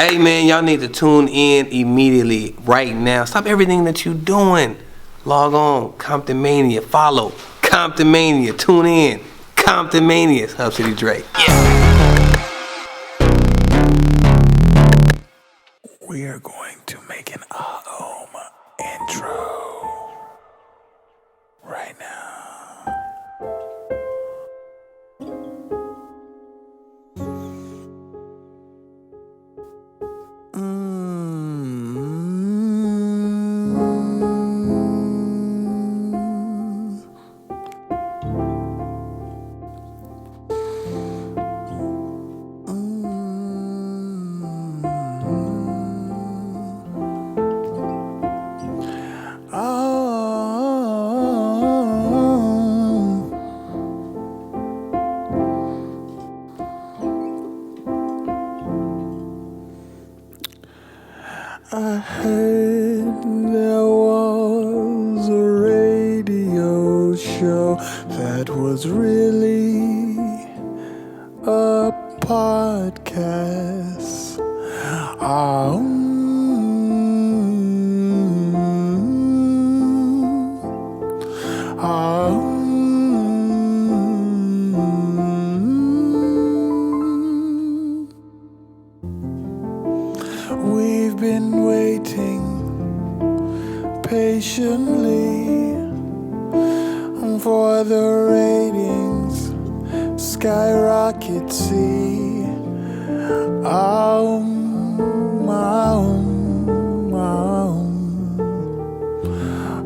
Hey man, y'all need to tune in immediately, right now. Stop everything that you're doing. Log on, Comptonmania, follow Comptonmania, tune in. Comptonmania, it's Hub City Drake. Yeah. We are going to make an Haoommm intro right now. I heard there was a radio show that was really a podcast. We've been waiting patiently for the ratings skyrocket. See,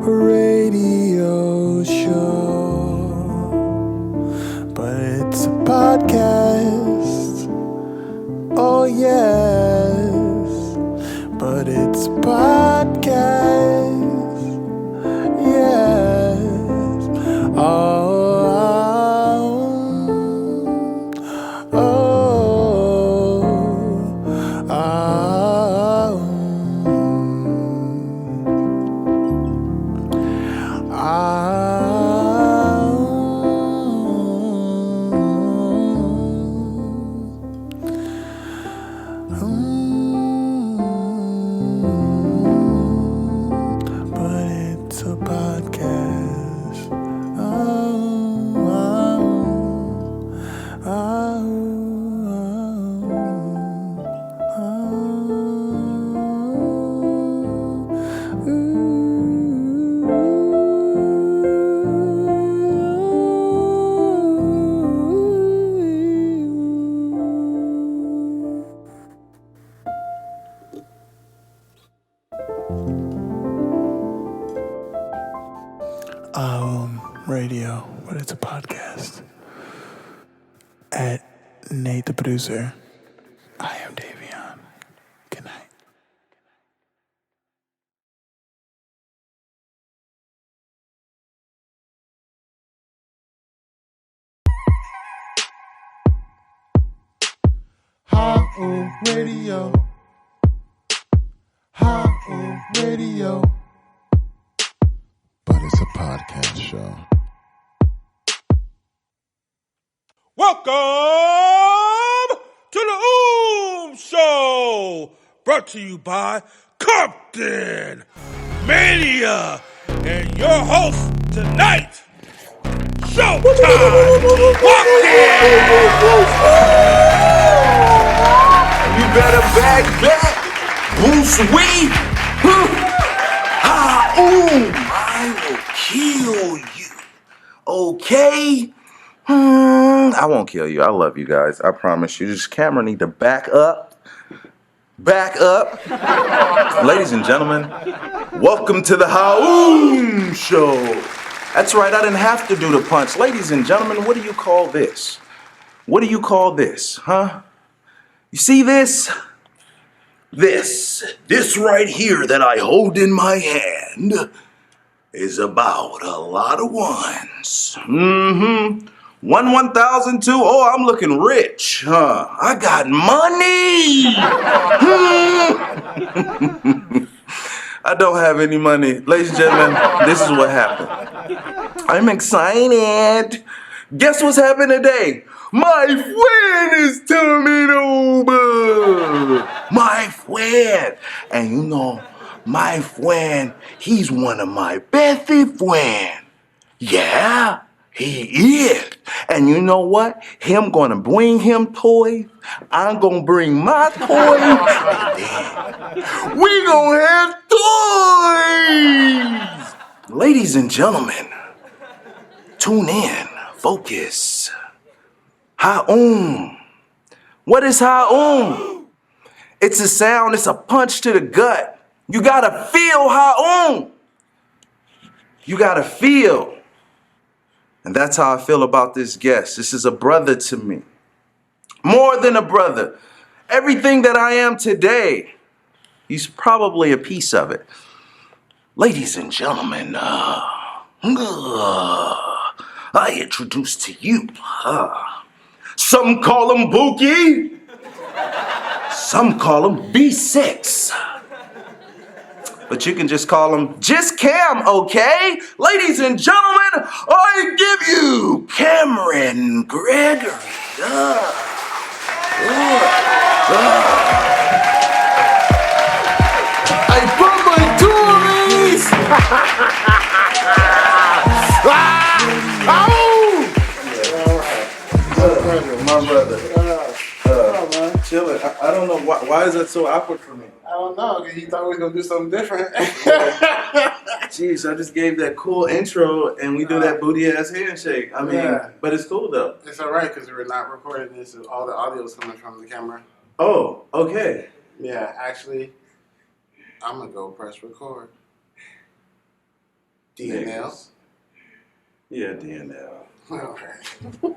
radio show, but it's a podcast. Oh yes, but it's a podcast. Yes. But it's a podcast. Haoommm Radio, but it's a podcast. At Nate the producer, I am Davion. Good night. Haoommm Radio. Haoommm Radio. But it's a podcast show. Welcome to the Haoommm Show, brought to you by Comptonmania, and your host tonight, Showtime You better back, voicies. Haoommm, I will kill you. Okay? I won't kill you. I love you guys. I promise you. Just Cameron need to back up. Back up. Ladies and gentlemen, welcome to the Haoommm Show. That's right, I didn't have to do the punch. Ladies and gentlemen, what do you call this? What do you call this, huh? You see this? This right here that I hold in my hand is about a lot of ones. 1,002. Oh, I'm looking rich, huh? I got money. I don't have any money. Ladies and gentlemen, this is what happened. I'm excited. Guess what's happened today? My friend is coming over. My friend. And you know, my friend, he's one of my best friends. Yeah, he is. And you know what? Him gonna bring him toys. I'm gonna bring my toys. And then we gonna have toys. Ladies and gentlemen, tune in, focus. Haoommm. What is Haoommm? It's a sound, it's a punch to the gut. You gotta feel Haoommm. You gotta feel. And that's how I feel about this guest. This is a brother to me. More than a brother. Everything that I am today, he's probably a piece of it. Ladies and gentlemen, I introduce to you, some call him Bookie, some call him B6. But you can just call him JusCam, okay? Ladies and gentlemen, I give you Cameron Gregory. I brought my toys! My brother. Chilling. I don't know why is that so awkward for me? I don't know, because he thought we was going to do something different. Jeez, I just gave that cool intro and we do that booty ass handshake. I mean, Yeah. but it's cool though. It's all right, because we're not recording this. All the audio is coming from the camera. Oh, okay. Yeah, actually, I'm going to go press record. DNL. Yeah, DNL. All right.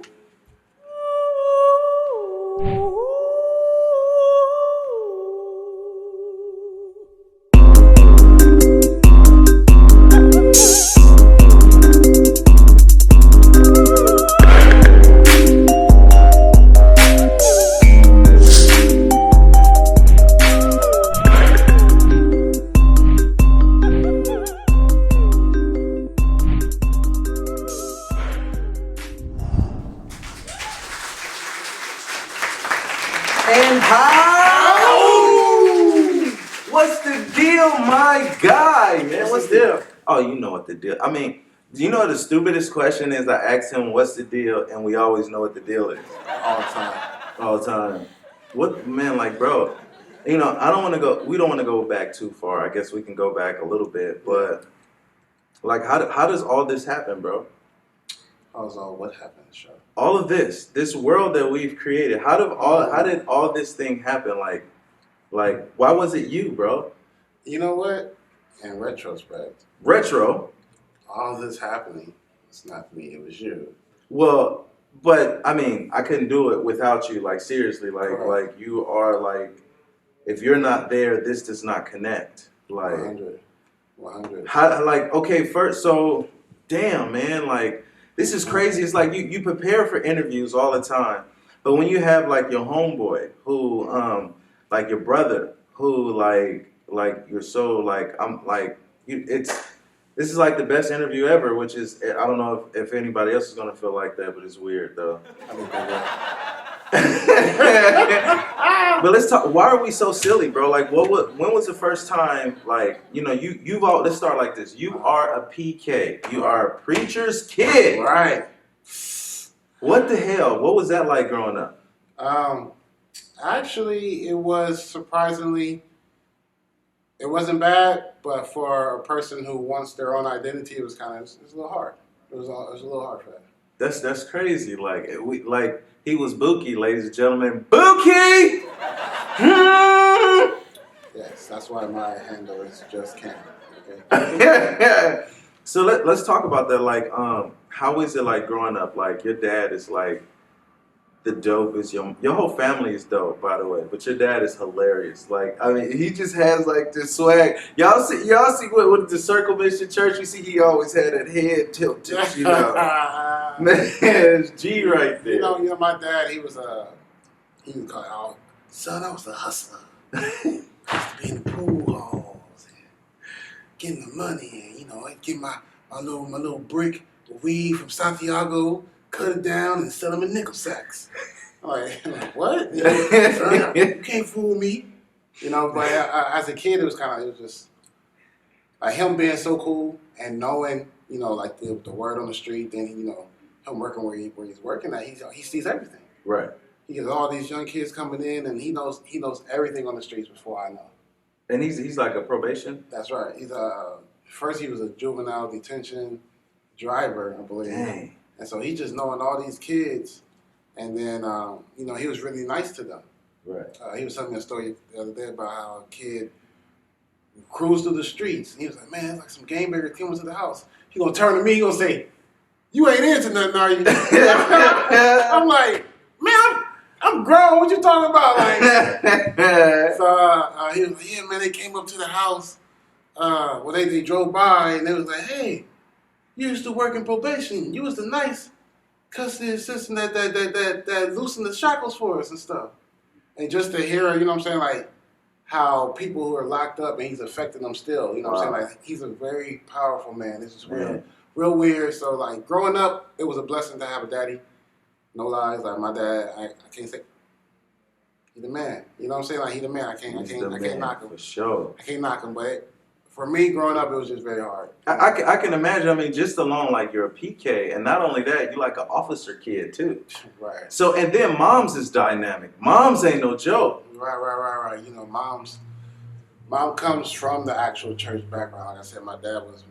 And how? What's the deal, my guy? Man, what's the deal? Oh, you know what the deal. I mean, do you know what the stupidest question is? I asked him, what's the deal? And we always know what the deal is. All the time. All the time. What, man, like, bro, you know, we don't want to go back too far. I guess we can go back a little bit. But, like, how does all this happen, bro? What happened, Sean? All of this world that we've created, how did all this thing happen? Like, why was it you, bro? You know what? In retrospect, all this happening, it's not me, it was you. Well, but I mean, I couldn't do it without you. Like, seriously, Correct. like you are like, if you're not there, this does not connect. Like, 100. how? Like, okay, first, so damn, man, like. This is crazy. It's like you prepare for interviews all the time, but when you have like your homeboy who, like your brother who, like you're so like this is like the best interview ever. Which is I don't know if anybody else is gonna feel like that, but it's weird though. But let's talk. Why are we so silly, bro? Like, when was the first time? Like, you know, you've all. Let's start like this. You are a PK. You are a preacher's kid, Right. What the hell? What was that like growing up? Actually, it was surprisingly, it wasn't bad, but for a person who wants their own identity, it was a little hard. It was a little hard for that. That's crazy. Like he was Bookie, ladies and gentlemen. Bookie. Yes, that's why my handle is JusCamok. Okay. So let's talk about that. Like, how is it like growing up? Like, your dad is like the dopest. Your whole family is dope, by the way. But your dad is hilarious. Like, I mean, he just has like this swag. Y'all see what the Circle Mission Church? You see, he always had that head tilted. You know, man, it's G right there. You know, my dad, he was called, oh, son, I was a hustler. I used to be in the pool halls and getting the money and, you know, I'd get my little brick of weed from Santiago cut it down and sell them in nickel sacks. I'm like what? You can't fool me. You know, but as a kid, it was just like him being so cool and knowing, you know, like the word on the street. Then you know, him working where he's working at, he sees everything. Right. He gets all these young kids coming in, and he knows everything on the streets before I know. And he's like a probation. That's right. He's first he was a juvenile detention driver, I believe. Dang. And so he's just knowing all these kids, and then you know, he was really nice to them. Right. He was telling me a story the other day about how a kid cruised through the streets. And he was like, man, it's like some game banger came into the house. He gonna turn to me, he gonna say, you ain't into nothing, are you? I'm like, man, I'm grown. What you talking about? Like, so he was like, yeah, man, they came up to the house. Well, they drove by, and they was like, hey, you used to work in probation. You was the nice custody assistant that loosened the shackles for us and stuff. And just to hear, you know what I'm saying, like how people who are locked up and he's affecting them still, you know what I'm saying? Like he's a very powerful man. This is real weird. So like growing up, it was a blessing to have a daddy. No lies. Like my dad, I can't say he the man. You know what I'm saying? Like he the man. I can't knock him. For sure. I can't knock him, but for me, growing up, it was just very hard. I can imagine. I mean, just alone, like you're a PK, and not only that, you're like an officer kid too. Right. So, and then moms is dynamic. Moms ain't no joke. Right. You know, mom comes from the actual church background. Like I said, my dad was,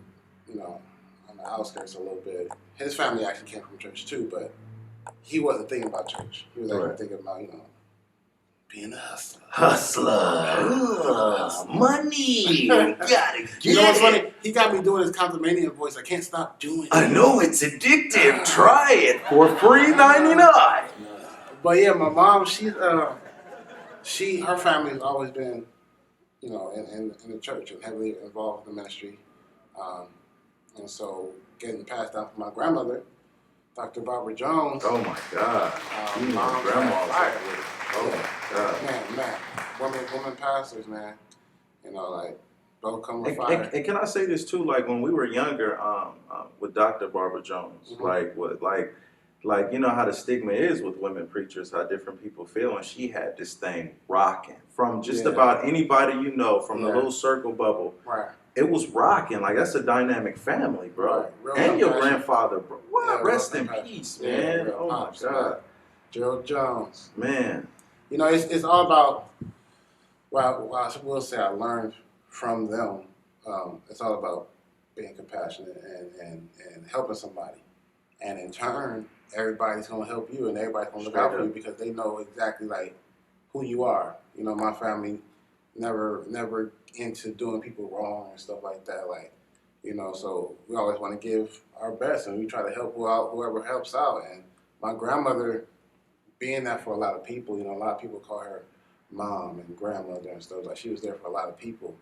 you know, on the outskirts a little bit. His family actually came from church too, but he wasn't thinking about church. He was actually thinking about, you know, being a hustler. Money. Gotta get You know what's funny? He got me doing his Comptonmania voice. I can't stop doing it. I know it's addictive. Try it for free $99. But yeah, my mom, her family's always been, you know, in the church and heavily involved in the ministry. And so getting passed down from my grandmother, Dr. Barbara Jones. Oh my God. Mom, grandma. Oh my God. Man. Women pastors, man. You know, like, don't come with fire. And can I say this too? Like when we were younger, with Dr. Barbara Jones, like you know how the stigma is with women preachers, how different people feel, and she had this thing rocking from just about anybody you know, from the little circle bubble. Right. It was rocking. Like that's a dynamic family, bro. Right. And your grandfather, bro. Wow, rest in peace, man. Oh my God. Gerald Jones. Man. You know, it's all about, well, I will say I learned from them. It's all about being compassionate and helping somebody. And in turn, everybody's going to help you and everybody's going to look out for you because they know exactly, like, who you are. You know, my family never into doing people wrong and stuff like that. Like, you know, so we always want to give our best and we try to help whoever helps out. And my grandmother, being that for a lot of people, you know, a lot of people call her mom and grandmother and stuff. Like she was there for a lot of people,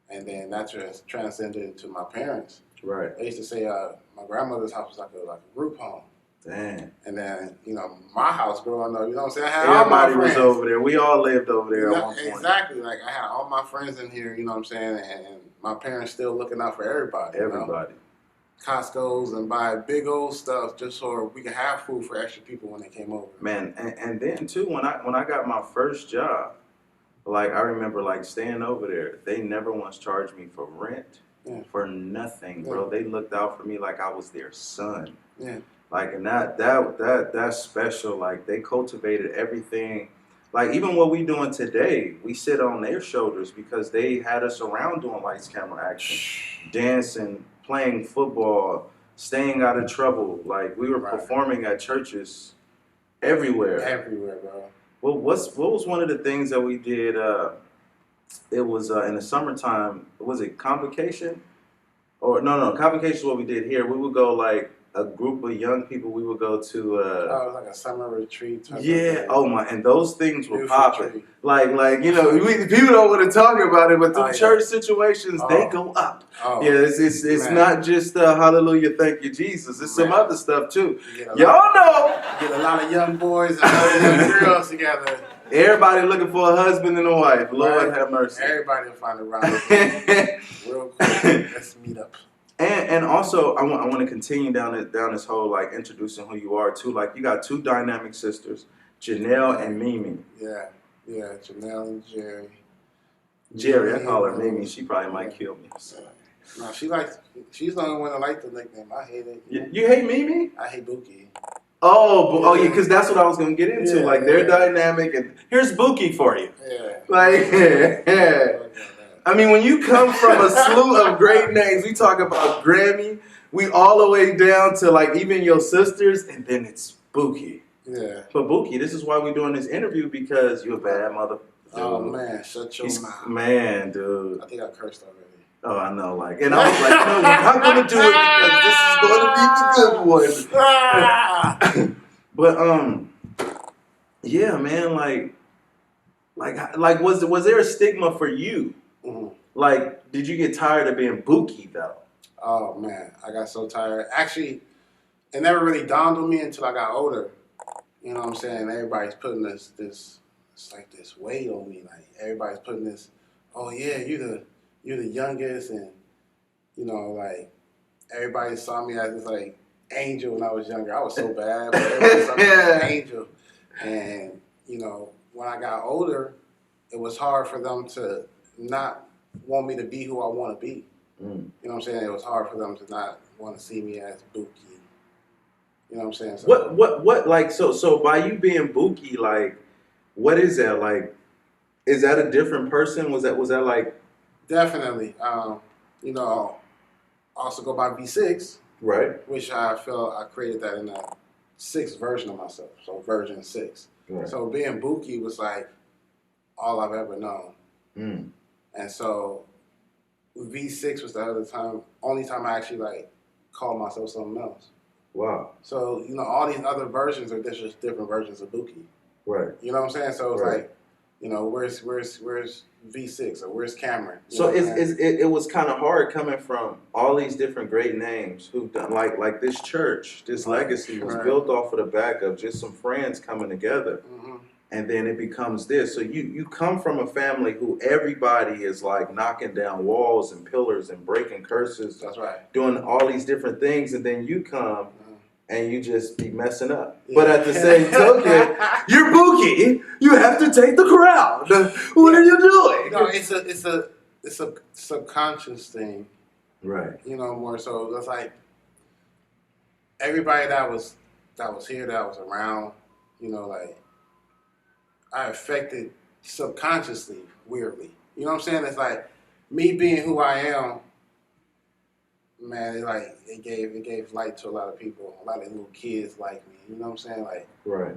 and then that transcended into my parents. Right. They used to say my grandmother's house was like a group home. Damn. And then you know my house growing up, you know what I'm saying? I had Everybody all my friends. was over there. We all lived over there at one point. Exactly. Like I had all my friends in here, you know what I'm saying, and my parents still looking out for everybody. Everybody. You know? Costco's and buy big old stuff just so we could have food for extra people when they came over. Man, and then too when I got my first job, like I remember like staying over there, they never once charged me for rent, for nothing, bro. They looked out for me like I was their son. Yeah. Like and that's special. Like they cultivated everything. Like even what we doing today, we sit on their shoulders because they had us around doing lights, camera, action, dancing, playing football, staying out of trouble. Like we were performing at churches everywhere. Everywhere, bro. Well, what was one of the things that we did? It was in the summertime. Was it Convocation? Or no, Convocation is what we did here. We would go like a group of young people. We would go to. It was like a summer retreat. Type of oh my! And those things were popping. Like you know, people don't want to talk about it, but the church situations they go up. It's not just hallelujah, thank you Jesus. It's some other stuff too. Y'all know. Get a lot of young boys and a lot of young girls together. Everybody looking for a husband and a wife. Lord have mercy. Everybody will find a round. Real quick, let's meet up. And also, I want to continue down this whole like introducing who you are too. Like you got two dynamic sisters, Janelle and Mimi. Yeah, Janelle and Jerry. Jerry, I call her Mimi. She probably might kill me. So. No, she's the only one that likes the nickname. I hate it. You hate Mimi? I hate Bookie. Oh yeah, because that's what I was gonna get into. Yeah, like they're dynamic, and here's Bookie for you. Yeah. Like, I mean, when you come from a slew of great names, we talk about Grammy, we all the way down to like even your sisters, and then it's Bookie. Yeah. But Bookie, this is why we're doing this interview because you're a bad mother. Oh man, shut your mouth. Man, dude. I think I cursed already. Oh, I know, like, and I was like, no, we're not going to do it because this is going to be the good one. But yeah, man, like, was there a stigma for you? Mm-hmm. Like, did you get tired of being Bookie though? Oh man, I got so tired. Actually, it never really dawned on me until I got older. You know what I'm saying? Everybody's putting this it's like this weight on me. Like everybody's putting this. Oh yeah, you're the youngest, and you know, like everybody saw me as this like angel when I was younger. I was so bad, but everybody saw me as an angel. And you know, when I got older, it was hard for them to not want me to be who I want to be. You know what I'm saying? It was hard for them to not want to see me as Bookie. You know what I'm saying? So, What like so by you being Bookie, like what is that? Like is that a different person? Was that like definitely. You know, I also go by V6, right? which I feel I created that in that 6th version of myself. So version 6. Right. So being Bookie was like all I've ever known. And so V6 was the only time I actually like called myself something else. Wow. So, you know, all these other versions are just different versions of Bookie. Right. You know what I'm saying? So it's Right. like, you know, where's V6 or where's Cameron? You So know what I'm saying? it was kind of hard coming from all these different great names who've done like this church, this legacy was Right. built off of the back of just some friends coming together. Mm-hmm. And then it becomes this. So you come from a family who everybody is like knocking down walls and pillars and breaking curses. That's right. Doing all these different things, and then you come and you just be messing up. Yeah. But at the same token, you're Bookie. You have to take the crowd. What are you doing? No, it's a subconscious thing. Right. You know, more so it's like everybody that was here, that was around, you know, like I affected subconsciously, weirdly. You know what I'm saying? It's like me being who I am, man, it gave light to a lot of people. A lot of little kids like me. You know what I'm saying? Like Right.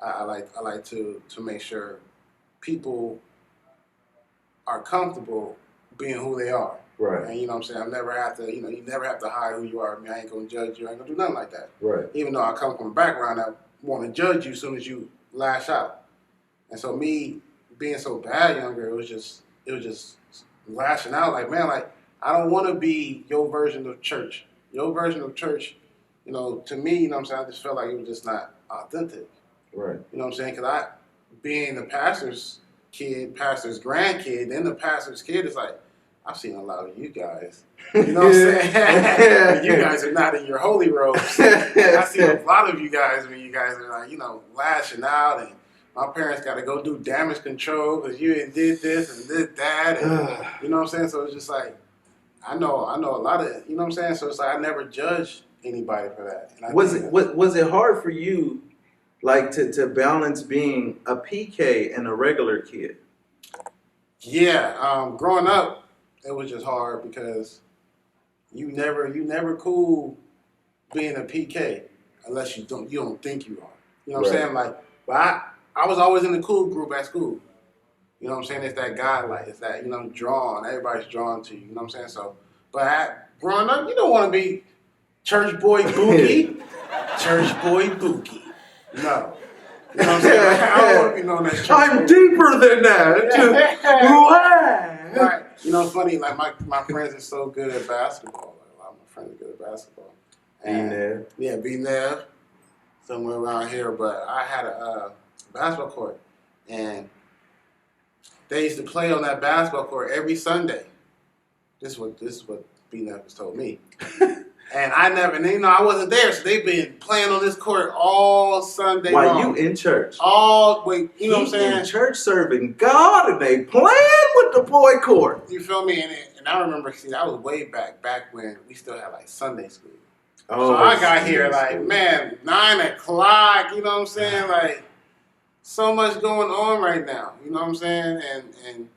I like to make sure people are comfortable being who they are. Right. And you know what I'm saying? I never have to, you know, you never have to hide who you are. I mean, I ain't gonna judge you. I ain't gonna do nothing like that. Right. Even though I come from a background that want to judge you as soon as you lash out. And so me being so bad younger, it was just lashing out. Like, man, like I don't want to be your version of church. Your version of church, you know, to me, you know what I'm saying? I just felt like it was just not authentic. Right. You know what I'm saying? Because being the pastor's kid, pastor's grandkid, then the pastor's kid, is like, I've seen a lot of you guys. You know what I'm saying? You guys are not in your holy robes. I see a lot of you guys when you guys are like, you know, lashing out, and my parents got to go do damage control because you did this and did that. And, you know what I'm saying? So it's just like, I know a lot of, you know what I'm saying? So it's like I never judged anybody for that. And Was it hard for you, like to balance being a PK and a regular kid? Yeah, growing up, it was just hard because you never cool being a PK unless you don't think you are. You know what I'm saying? Like, but I was always in the cool group at school. You know what I'm saying? It's that guy, like, it's that, you know, drawn. Everybody's drawn to you. You know what I'm saying? So, but growing up, you don't want to be church boy Bookie. Church boy Bookie. No. You know what I'm saying? Like, I don't want to be known as church I'm boy. deeper than that. Right. You know, it's funny, like my friends are so good at basketball. Like, a lot of my friends are good at basketball. And, yeah, being there somewhere around here. But I had a basketball court, and they used to play on that basketball court every Sunday. This is what beating up has told me. And I never, and I wasn't there, so they've been playing on this court all Sunday long. While you in church. You know what I'm saying? In church serving God, and they playing with the boy court. You feel me? And I remember, that was way back when we still had like Sunday school. Oh, so I got here like, man, 9 o'clock, you know what I'm saying? Like, so much going on right now, you know what I'm saying? And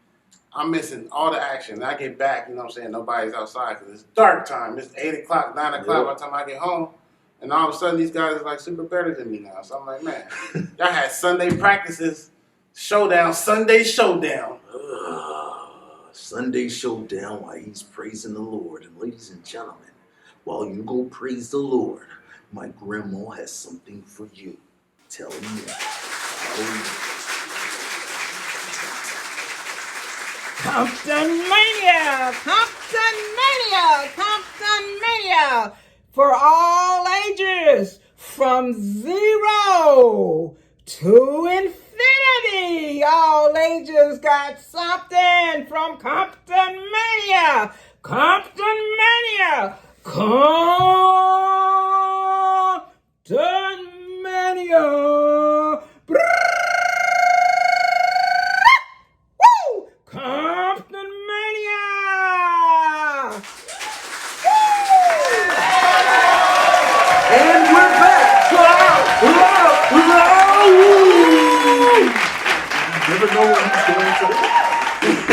I'm missing all the action. And I get back, you know what I'm saying? Nobody's outside because it's dark time. It's 8 o'clock, 9 o'clock by the time I get home. And all of a sudden, these guys are like super better than me now. So I'm like, man, y'all had Sunday practices, Sunday showdown. Sunday showdown while he's praising the Lord. And ladies and gentlemen, while you go praise the Lord, my grandma has something for you. Tell me. Comptonmania! Comptonmania! Comptonmania! For all ages, from 0 to infinity. All ages got something from Comptonmania. Comptonmania. Comptonmania. Woo! Comptonmania. And we're back. Never know what he's going to.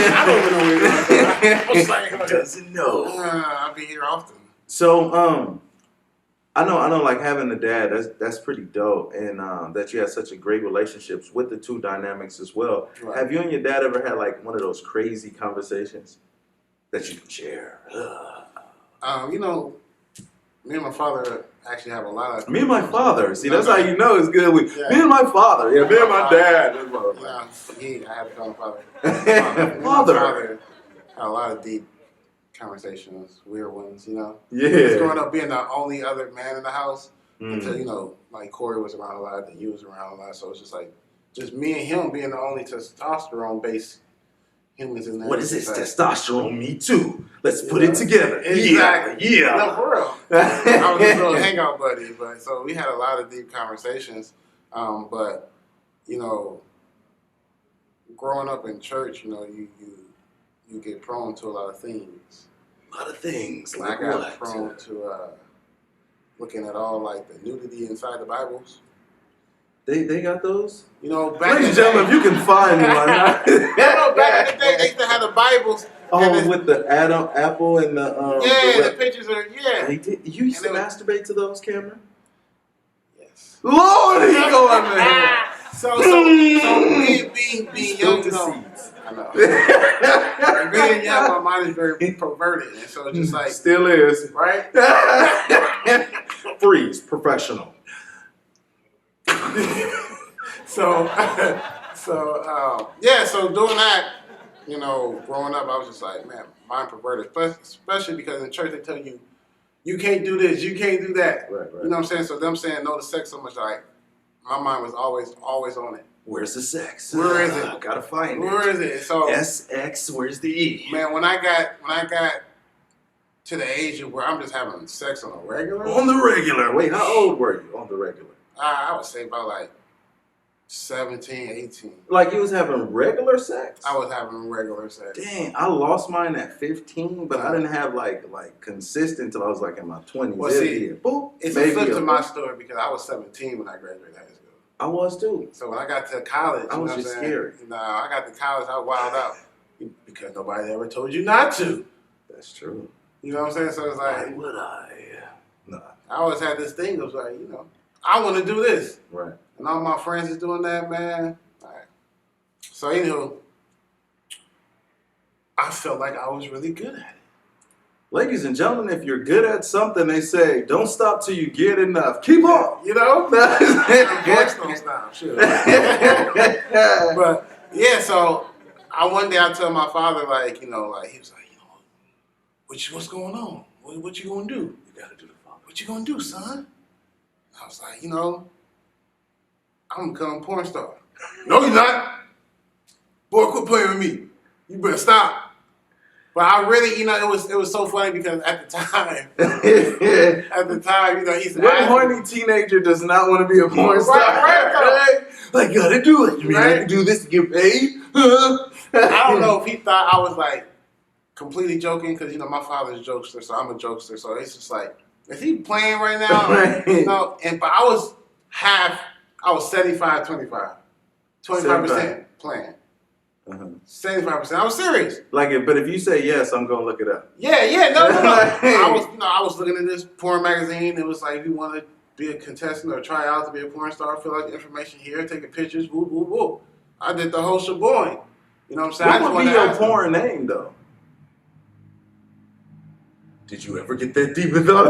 I don't even know where you're going. Doesn't know. I'll be here often. So, I know, like having a dad, that's pretty dope, and that you had such a great relationships with the two dynamics as well. Right. Have you and your dad ever had like one of those crazy conversations that you can share? Me and my father actually have a lot of. Me and my father. See, that's how you know it's good. Me and my father. Yeah, me and my dad. I have to call my father. Father. Father had a lot of deep conversations, weird ones, Yeah. Just growing up being the only other man in the house until, like Corey was around a lot, and you was around a lot. So it's just like, just me and him being the only testosterone-based humans in there. What is this? Testosterone, me too. Let's put it together. Exactly. Yeah. No, for real. I was just a little hangout buddy. But so we had a lot of deep conversations. But, growing up in church, you get prone to a lot of things. A lot of things. And I got prone to looking at all like the nudity inside the Bibles. They got those? Back Ladies and gentlemen, if you can find one. back in the day, they used to have the Bibles. With the apple and the the pictures are You used to masturbate to those, Cameron? Yes. Lord, he going man. So being young, I know. Being young, my mind is very perverted, and so it's just like still is right. Freeze, professional. So doing that, growing up, I was just like, man, mind perverted, especially because in church they tell you, you can't do this, you can't do that. Right. You know what I'm saying? So them saying no to sex so much, like my mind was always on it. Where's the sex? Where is it? Gotta find it. Where is it? So SX, where's the E? Man, when I got to the age of where I'm just having sex on a regular. On the regular. Wait, how old were you on the regular? I would say about like 17, 18. Like you was having regular sex? I was having regular sex. Dang, I lost mine at 15, but I didn't have like consistent till I was like in my 20s. Well, see, boop, it's a flip to my story because I was 17 when I graduated high school. I was too. So when I got to college, I was just scared. I got to college, I wilded out because nobody ever told you not to. That's true. You know what I'm saying? So it's like, why would I? Nah. I always had this thing. It was like, I want to do this. Right. And all my friends is doing that, man. All right. So, I felt like I was really good at it. Ladies and gentlemen, if you're good at something, they say, don't stop till you get enough. Keep on. Voice don't stop. Sure. But, yeah, so one day I told my father, he was like, what's going on? What you gonna do? You gotta do the father. What you gonna do, son? I was like, I'm gonna become a porn star. No, you're not. Boy, quit playing with me. You better stop. But I really, it was so funny because at the time, he's what horny teenager does not want to be a porn star? Right. Like, gotta do it. You mean I can do this to get paid? I don't know if he thought I was like completely joking because my father's a jokester, so I'm a jokester. So it's just like, is he playing right now? Right. But I was 75, 25. 25% playing. 75%. I was serious. But if you say yes, I'm gonna look it up. Yeah, no. I was looking at this porn magazine. It was like, if you want to be a contestant or try out to be a porn star, fill out the information here, taking pictures, woo, woo, woo. I did the whole sheboying. You know what I'm saying? What would be your porn name, though? Did you ever get that deep in thought?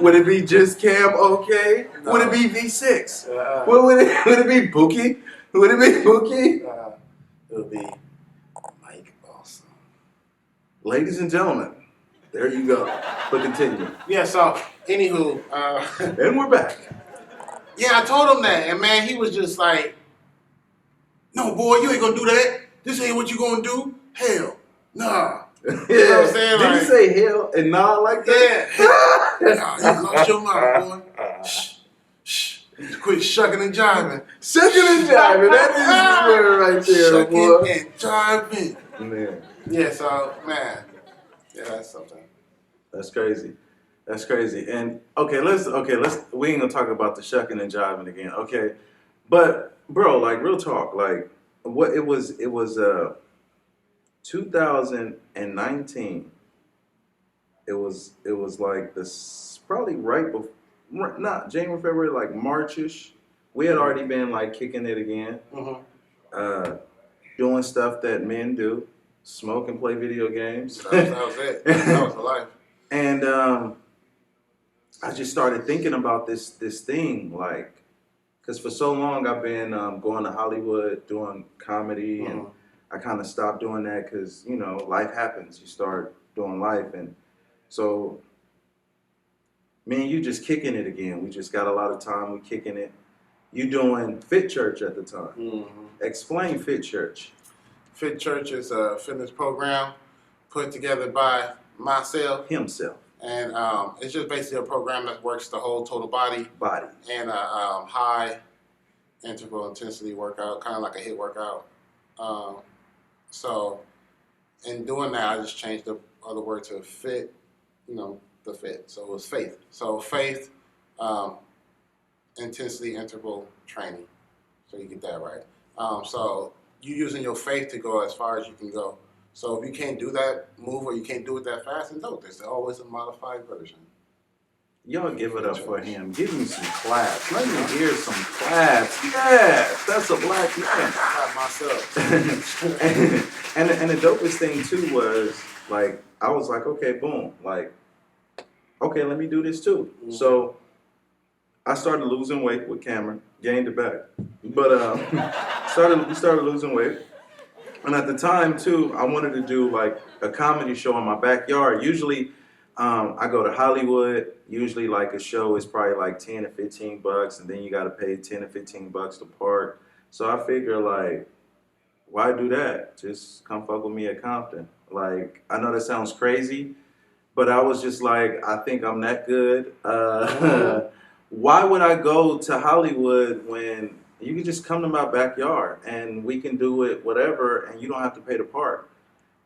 Would it be JusCamok? No. Would it be V6? Would it be Bookie? Would it be Bookie? It would be Mike Awesome. Ladies and gentlemen, there you go. But continue. Yeah, so, anywho. And we're back. Yeah, I told him that. And, man, he was just like, no, boy, you ain't going to do that. This ain't what you going to do. Hell, nah. Yeah. You know what I'm saying? Did you say hell and nah like that? Yeah. Nah, you lost your mind, boy. Shh. Quit shucking and jiving. Shucking and jiving. That is the word right there, boy. Shucking and jiving. Man. Yeah, so, man. Yeah, that's something. That's crazy. And let's we ain't gonna talk about the shucking and jiving again. Okay. But bro, like real talk, like what it was 2019. It was like this probably right before, not January, February, like Marchish. We had already been like kicking it again, doing stuff that men do, smoke and play video games. That was it. That was the life. And I just started thinking about this thing, like, because for so long I've been going to Hollywood doing comedy, and I kind of stopped doing that because life happens. You start doing life, and so me and you just kicking it again. We just got a lot of time. We kicking it. You doing Fit Church at the time. Explain Fit Church. Fit Church is a fitness program put together by himself. And it's just basically a program that works the whole total body. And a high interval intensity workout, kind of like a HIIT workout. So in doing that, I just changed the other word to fit, the fit. So it was faith. So faith, intensity interval training. So you get that right. So you're using your faith to go as far as you can go. So if you can't do that move or you can't do it that fast, then there's always a modified version. Y'all give it up for him. Give me some claps. Let me hear some claps. Yes, that's a black man. I myself. and the dopest thing too was like I was like, okay, boom, like, okay, let me do this too. So I started losing weight with Cameron, gained it back, but we started losing weight. And at the time, too, I wanted to do, like, a comedy show in my backyard. Usually, I go to Hollywood. Usually, like, a show is probably, like, $10 to $15, and then you got to pay $10 to $15 to park. So I figure, like, why do that? Just come fuck with me at Compton. Like, I know that sounds crazy, but I was just like, I think I'm that good. Why would I go to Hollywood when you can just come to my backyard and we can do it whatever and you don't have to pay to park?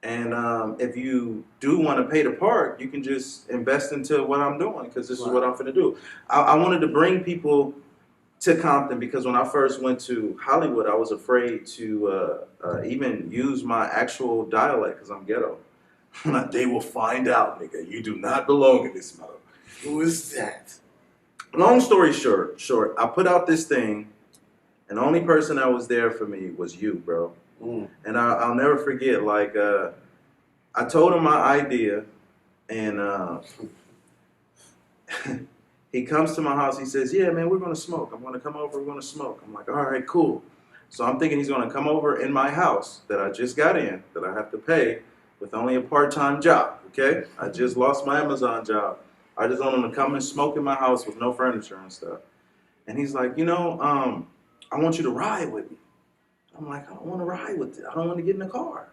And if you do want to pay to park, you can just invest into what I'm doing because this is what I'm going to do. I wanted to bring people to Compton because when I first went to Hollywood, I was afraid to even use my actual dialect because I'm ghetto. They will find out, nigga, you do not belong in this mode. Who is that? Long story short, I put out this thing, and the only person that was there for me was you, bro. And I'll never forget, like, I told him my idea, and he comes to my house, he says, yeah, man, we're going to smoke. I'm going to come over, we're going to smoke. I'm like, all right, cool. So I'm thinking he's going to come over in my house that I just got in, that I have to pay with only a part-time job, okay? I just lost my Amazon job. I just want him to come and smoke in my house with no furniture and stuff. And he's like, I want you to ride with me. I'm like, I don't want to ride with it. I don't want to get in the car.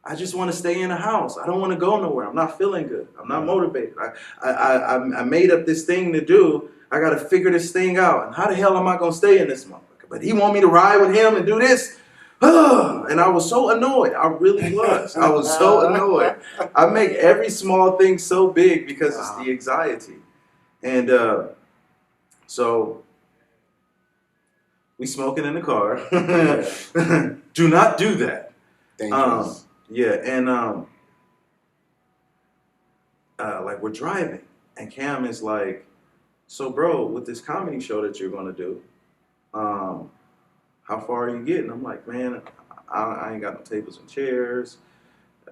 I just want to stay in the house. I don't want to go nowhere. I'm not feeling good. I'm not motivated. I made up this thing to do. I got to figure this thing out. And how the hell am I going to stay in this motherfucker? But he want me to ride with him and do this. And I was so annoyed. I really was. I was so annoyed. I make every small thing so big because it's the anxiety. And so we smoking in the car. Do not do that. Dangerous. Yeah, and like we're driving, and Cam is like, "So, bro, with this comedy show that you're gonna do, how far are you getting?" I'm like, "Man, I ain't got no tables and chairs.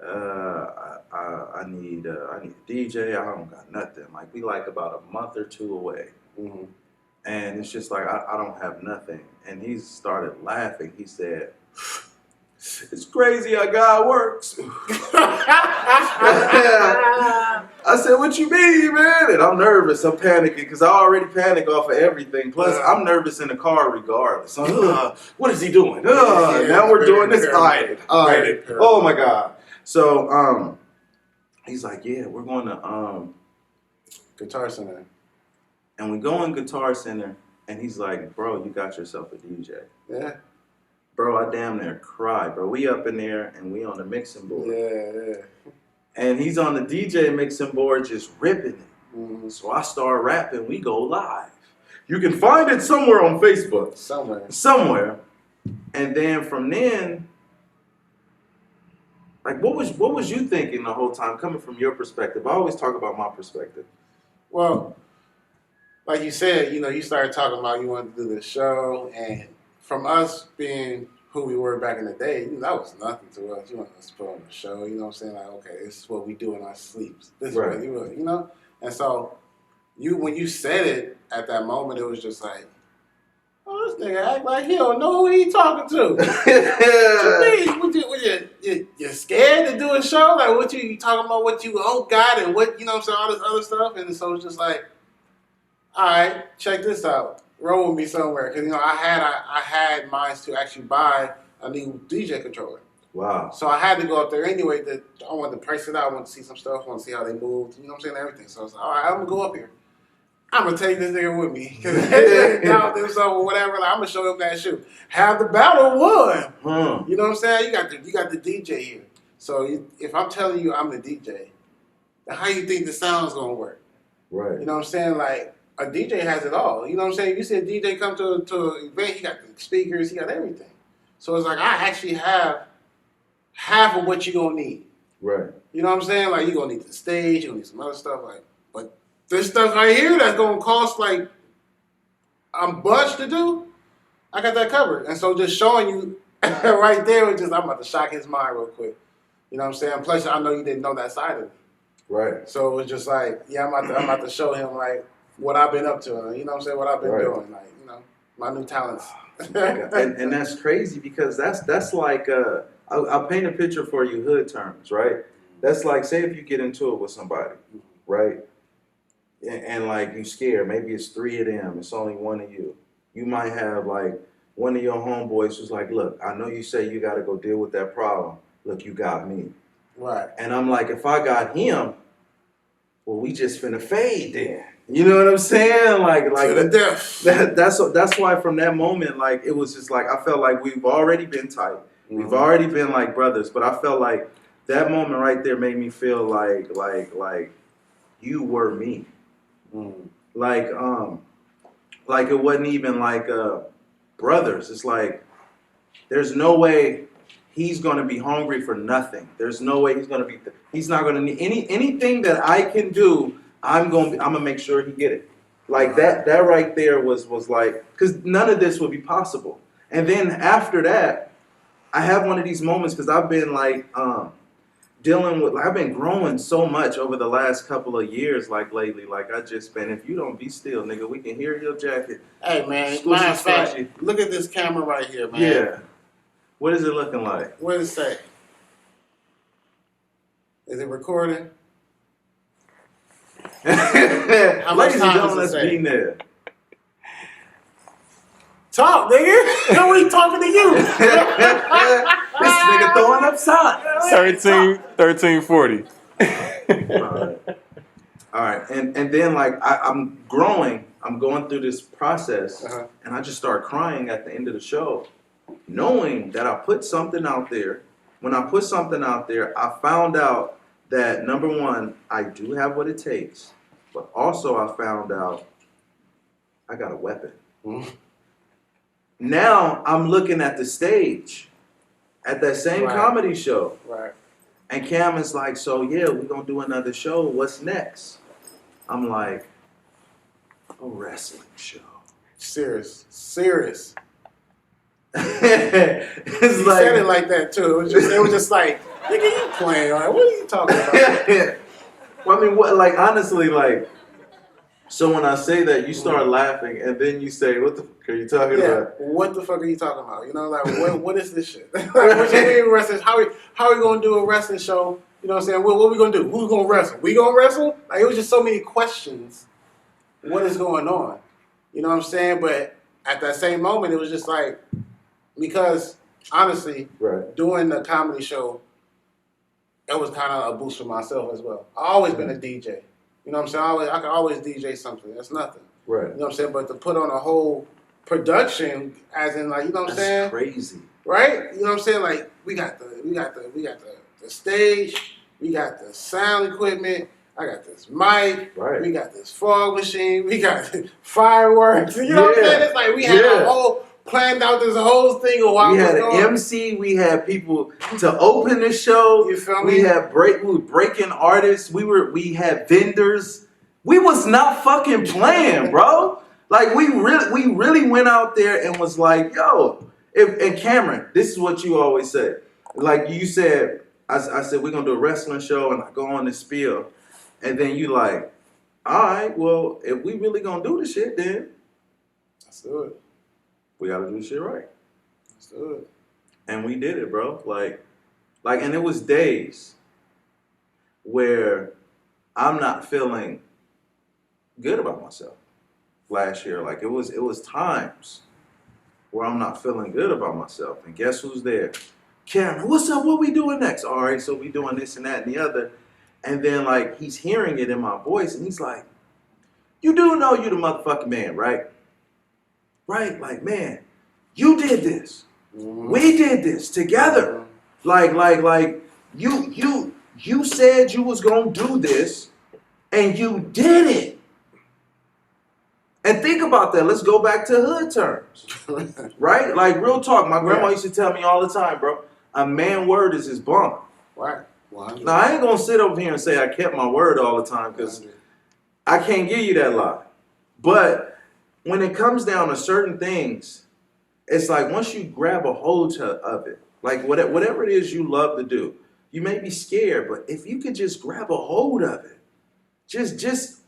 I need a DJ. I don't got nothing. Like we like about a month or two away." Mm-hmm. And it's just like I don't have nothing. And he started laughing. He said, "It's crazy how God works." I said, "What you mean, man?" And I'm nervous. I'm panicking because I already panic off of everything. Plus, I'm nervous in the car regardless. So, what is he doing? Now we're doing this. All right. Oh my God. So he's like, "Yeah, we're going to Guitar Center." And we go in Guitar Center, and he's like, "Bro, you got yourself a DJ." Yeah. Bro, I damn near cried, bro. We up in there, and we on the mixing board. Yeah. And he's on the DJ mixing board just ripping it. Mm-hmm. So I start rapping. We go live. You can find it somewhere on Facebook. Somewhere. And then from then, like, what was you thinking the whole time, coming from your perspective? I always talk about my perspective. Well, like you said, you started talking about you wanted to do this show, and from us being who we were back in the day, that was nothing to us. You wanted us to put on the show, you know what I'm saying? Like, okay, this is what we do in our sleeps. This is what you really, And so, when you said it at that moment, it was just like, oh, this nigga act like he don't know who he talking to. What you mean? You scared to do a show? Like, what you talking about what you got and what, all this other stuff? And so it's just like, all right, check this out. Roll with me somewhere. Because, I had mine to actually buy a new DJ controller. Wow. So I had to go up there anyway. I wanted to price it out. I wanted to see some stuff. I wanted to see how they moved. You know what I'm saying? Everything. So I was like, all right, I'm going to go up here. I'm going to take this nigga with me. Because down himself or whatever, like, I'm going to show him that shoe. Have the battle won. You know what I'm saying? You got the DJ here. So if I'm telling you I'm the DJ, then how you think the sound's going to work? Right. You know what I'm saying? Like, a DJ has it all. You know what I'm saying? You see a DJ come to an event, he got the speakers, he got everything. So it's like, I actually have half of what you're going to need. Right. You know what I'm saying? Like, you're going to need the stage, you're going to need some other stuff. Like, but this stuff right here that's going to cost, like, a bunch to do, I got that covered. And so just showing you right there, I'm about to shock his mind real quick. You know what I'm saying? Plus, I know you didn't know that side of me. Right. So it was just like, yeah, I'm about to show him, like, what I've been up to, you know what I'm saying? What I've been doing, like, my new talents. and that's crazy because that's like I'll paint a picture for you, hood terms, right? That's like, say if you get into it with somebody, right? And like you scared, maybe it's 3 of them, it's only 1 of you. You might have like one of your homeboys who's like, look, I know you say you got to go deal with that problem. Look, you got me. Right. And I'm like, if I got him, well, we just finna fade then. You know what I'm saying? Like to the death. That's why from that moment, like, it was just like, I felt like we've already been tight. Mm-hmm. We've already been like brothers, but I felt like that moment right there made me feel like you were me. Mm-hmm. Like it wasn't even like brothers. It's like, there's no way he's gonna be hungry for nothing. There's no way he's not gonna need anything that I can do. I'm gonna make sure he get it. Like that right there was like, because none of this would be possible. And then after that, I have one of these moments because I've been like dealing with, like, I've been growing so much over the last couple of years, like lately. Like, I just been, if you don't be still, nigga, we can hear your jacket. Hey man, matter of fact, look at this camera right here, man. Yeah. What is it looking like? What does it say? Is it recording? How much time does it say? Being there. Talk, nigga. Nobody talking to you. This nigga throwing up signs. 1340. All right, and then like I'm growing, I'm going through this process, and I just start crying at the end of the show, knowing that I put something out there. When I put something out there, I found out that number one, I do have what it takes, but also I found out I got a weapon. Now I'm looking at the stage, at that same comedy show, and Cam is like, "So yeah, we're gonna do another show. What's next?" I'm like, a wrestling show. Serious. It's He like, said it like that too. It was just like, nigga, you playing? Like, what are you talking about? well, I mean, what? Like honestly, like, so when I say that, you start laughing, and then you say, "What the fuck are you talking about?" What the fuck are you talking about? You know, like, what is this shit? Like, what you mean wrestling? How we gonna do a wrestling show? You know what I'm saying? What we gonna do? Who's gonna wrestle? We gonna wrestle? Like, it was just so many questions. What is going on? You know what I'm saying? But at that same moment, it was just like, because honestly, doing the comedy show, it was kind of a boost for myself as well. I always been a DJ. You know what I'm saying? I can always DJ something. That's nothing. Right. You know what I'm saying? But to put on a whole production, as in like, you know what I'm saying? Crazy. Right? You know what I'm saying? Like, we got the stage, we got the sound equipment, I got this mic, we got this fog machine, we got fireworks. You know what I'm saying? It's like we had a whole planned out this whole thing of why we had an MC, we had people to open the show. You feel me? We were breaking artists, we had vendors. We was not fucking playing, bro. Like we really went out there and was like, yo, and Cameron, this is what you always say. Like you said, I said, we're going to do a wrestling show, and I go on this spiel. And then you like, all right, well, if we really going to do this shit, then let's do it. We got to do this shit right. Let's do it. And we did it, bro. Like, and it was days where I'm not feeling good about myself last year. Like, it was times where I'm not feeling good about myself. And guess who's there? Cameron, what's up? What we doing next? All right, so we doing this and that and the other. And then, like, he's hearing it in my voice, and he's like, you do know you the motherfucking man, right? Right? Like, man, you did this. We did this together. Like, you said you was going to do this, and you did it. And think about that. Let's go back to hood terms. Right? Like, real talk. My grandma used to tell me all the time, bro, a man word is his bond. Right. Now, I ain't going to sit over here and say I kept my word all the time because I can't give you that lie. But when it comes down to certain things, it's like once you grab a hold of it, like whatever it is you love to do, you may be scared, but if you could just grab a hold of it, just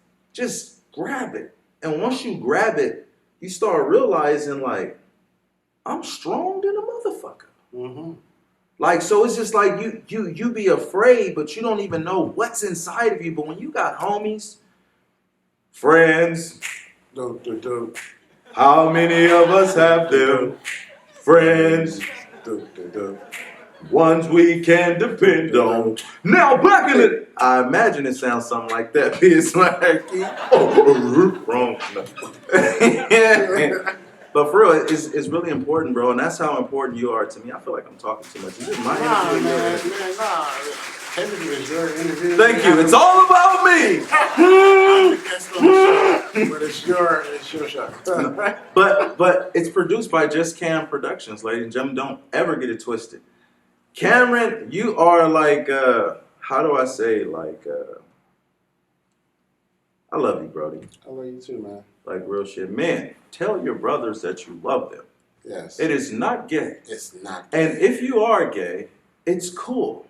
grab it. And once you grab it, you start realizing, like, I'm strong than a motherfucker. Mm-hmm. Like, so it's just like you be afraid, but you don't even know what's inside of you. But when you got homies, friends, how many of us have them? Friends, ones we can depend on. Now back in it, I imagine it sounds something like that. It's like, wrong. But for real, it's really important, bro, and that's how important you are to me. I feel like I'm talking too much. Is this my interview? Interview is your interview. Thank you. It's all about me. But it's your show. But it's produced by JusCamok Productions, ladies and gentlemen. Don't ever get it twisted. Cameron, you are like, how do I say, like, I love you, Brody. I love you too, man. Like real shit. Man, tell your brothers that you love them. Yes. It is not gay. It's not gay. And if you are gay, it's cool.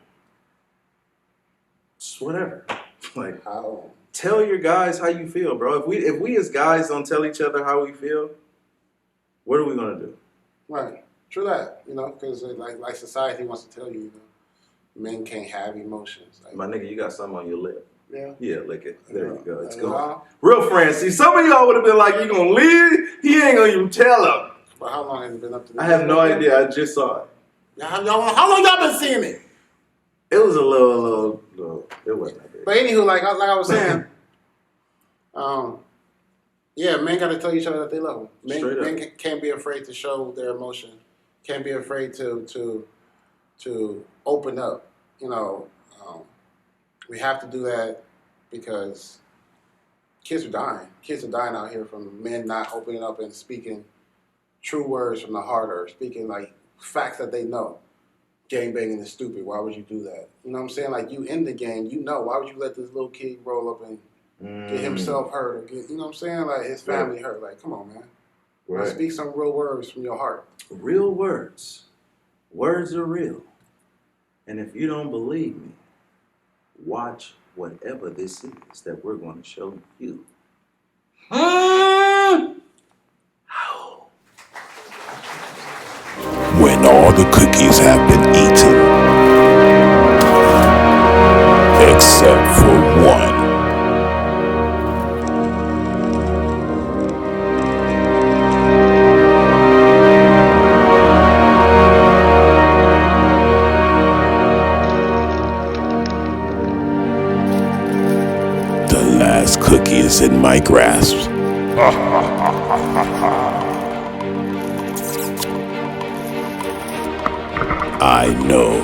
It's whatever. Like, tell your guys how you feel, bro. If we as guys don't tell each other how we feel, what are we gonna do? Right. True that. You know, because like society wants to tell you, men can't have emotions. Like, my nigga, you got something on your lip. Yeah, lick it. There you go. It's gone. Uh-huh. Real friends. See, some of y'all would have been like, you gonna leave? He ain't gonna even tell him. For how long has it been up to this? I have no idea. I just saw it. How long y'all been seeing it? It was a little. It wasn't that big. But anywho, like I was saying, yeah, men got to tell each other that they love them. Men can't be afraid to show their emotion. Can't be afraid to open up. You know, we have to do that because kids are dying. Kids are dying out here from men not opening up and speaking true words from the heart or speaking like facts that they know. Gangbanging is stupid. Why would you do that? You know what I'm saying? Like, you in the gang, you know. Why would you let this little kid roll up and get himself hurt or get, you know what I'm saying? Like, his family hurt. Like, come on, man. Right. Speak some real words from your heart. Real words. Words are real. And if you don't believe me, watch whatever this is that we're going to show you. When all the cookies have been eaten, except for one. The last cookie is in my grasp. I know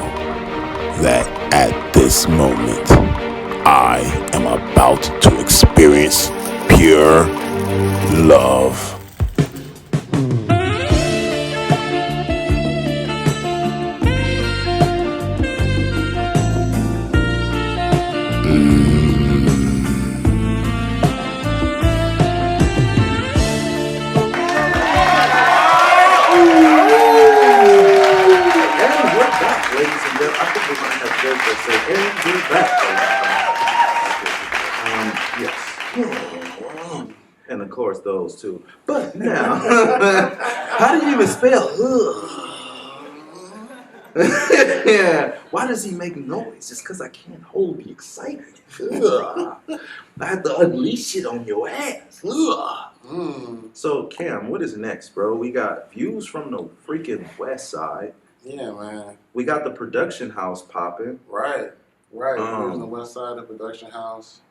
that at this moment, I am about to experience pure love. And of course those two. But now, how do you even spell yeah. Why does he make noise? Just because I can't hold the excitement. I have to unleash it on your ass. So Cam, what is next, bro? We got views from the freaking west side. Yeah, man. We got the production house popping. Right. Views on the west side of the production house.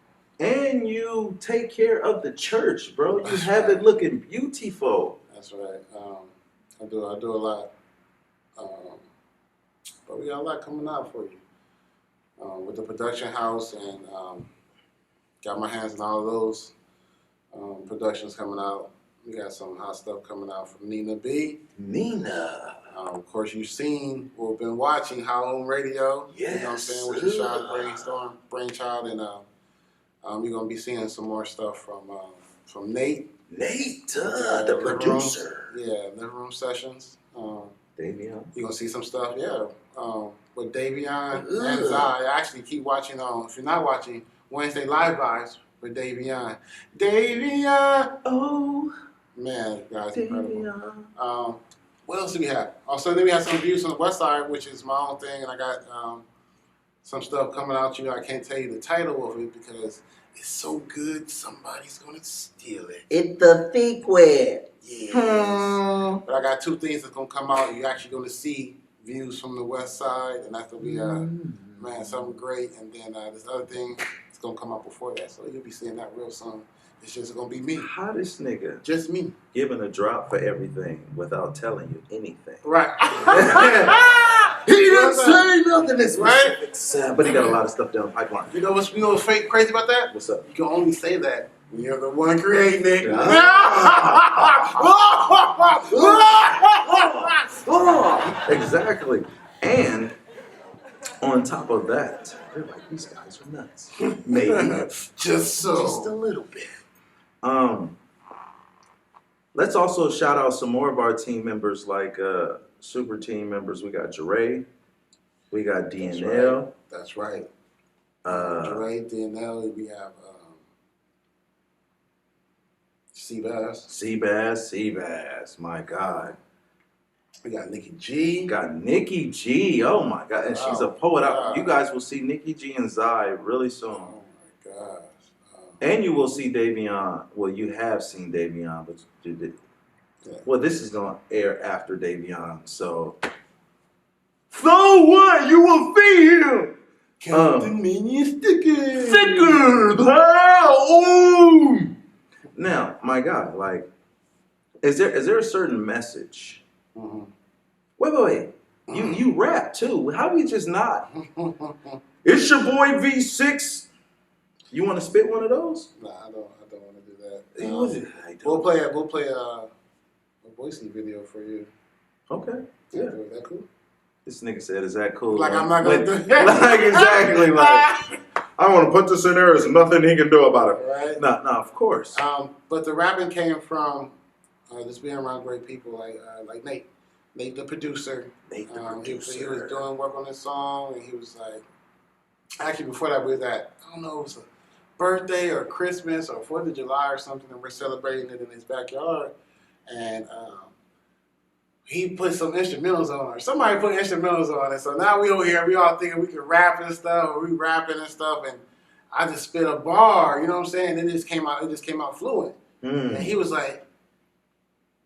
And you take care of the church, bro. You That's have it looking beautiful. That's right. I do a lot. But we got a lot coming out for you. With the production house and got my hands on all of those productions coming out. We got some hot stuff coming out from Nina B. Nina. Of course, you've seen or been watching Haoommm Radio. Yes. You know what I'm saying? Which is Sean's brainchild. And you're going to be seeing some more stuff from Nate. Nate, the producer. Living room sessions. Davion. You're going to see some stuff, with Davion and Zai. I actually keep watching, if you're not watching, Wednesday Live Vibes with Davion. Davion! Oh! Man, guys, incredible. What else do we have? Also, then we have some views on the west side, which is my own thing, and I got some stuff coming out to you. I can't tell you the title of it because it's so good, somebody's going to steal it. It's the secret. Yes. But I got two things that's going to come out. You're actually going to see views from the west side, and that's going to be, something great. And then this other thing is going to come out before that. So you'll be seeing that real soon. It's just going to be me. Hottest nigga. Just me. Giving a drop for everything without telling you anything. Right. He didn't say nothing this right? But he got a lot of stuff down the pipeline. You know what's crazy about that? What's up? You can only say that when you're the one creating it. Exactly. And on top of that, they're like, these guys are nuts. Maybe. Just a little bit. Let's also shout out some more of our team members, like super team members. We got Jeray, we got DNL. That's right. Jeray, DNL. We have Seabass. My God. We got Nikki G. Oh my God. And she's a poet. You guys will see Nikki G and Zai really soon. Oh my gosh. And you will see Davion. Well, you have seen Davion, but Yeah. Well, this is going to air after Davion, so. So what? You will see him. Comptonmania stickers. Haoommm. Now, my guy, like, is there a certain message? Mm-hmm. Wait. You rap too. How we just not? It's your boy V6. You want to spit one of those? Nah, I don't want to do that. We'll We'll play a voices video for you. Okay. Yeah. Yeah. Is that cool? This nigga said, "Is that cool?" Like I'm not gonna do that. Like exactly. Like I want to put this in there. There's nothing he can do about it. Right. No, of course. But the rapping came from just being around great people like Nate. Nate the producer. He was doing work on this song, and he was like, actually before that we was at, I don't know, it was a birthday or Christmas or 4th of July or something, and we're celebrating it in his backyard, and he put some instrumentals on, or somebody put instrumentals on it. So now we over here, we all thinking we can rap and stuff, or we rapping and stuff, and I just spit a bar, you know what I'm saying? And it just came out fluent. And he was like,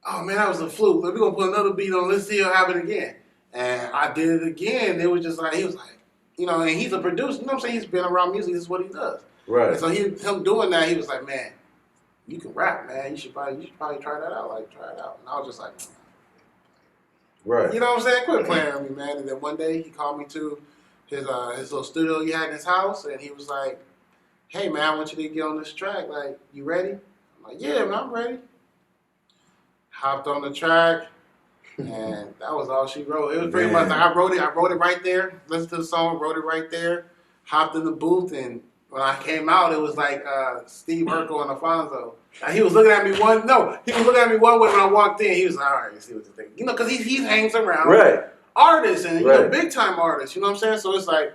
"Oh man, that was a fluke. We're gonna put another beat on. Let's see what happen again." And I did it again. It was just like he was like, you know, and he's a producer. You know what I'm saying? He's been around music. This is what he does. Right. And so him doing that, he was like, "Man, you can rap, man. You should probably try that out. Like try it out." And I was just like, right. You know what I'm saying? Quit playing with me, man. And then one day he called me to his little studio he had in his house, and he was like, "Hey man, I want you to get on this track. Like, you ready?" I'm like, "Yeah, man, I'm ready." Hopped on the track, and that was all she wrote. It was pretty much like I wrote it right there. Listened to the song, wrote it right there. Hopped in the booth, and when I came out, it was like Steve Urkel and Alfonso. He was looking at me one way when I walked in. He was like, "All right, see what you think," you know, because he hangs around artists and you know, big time artists. You know what I'm saying? So it's like,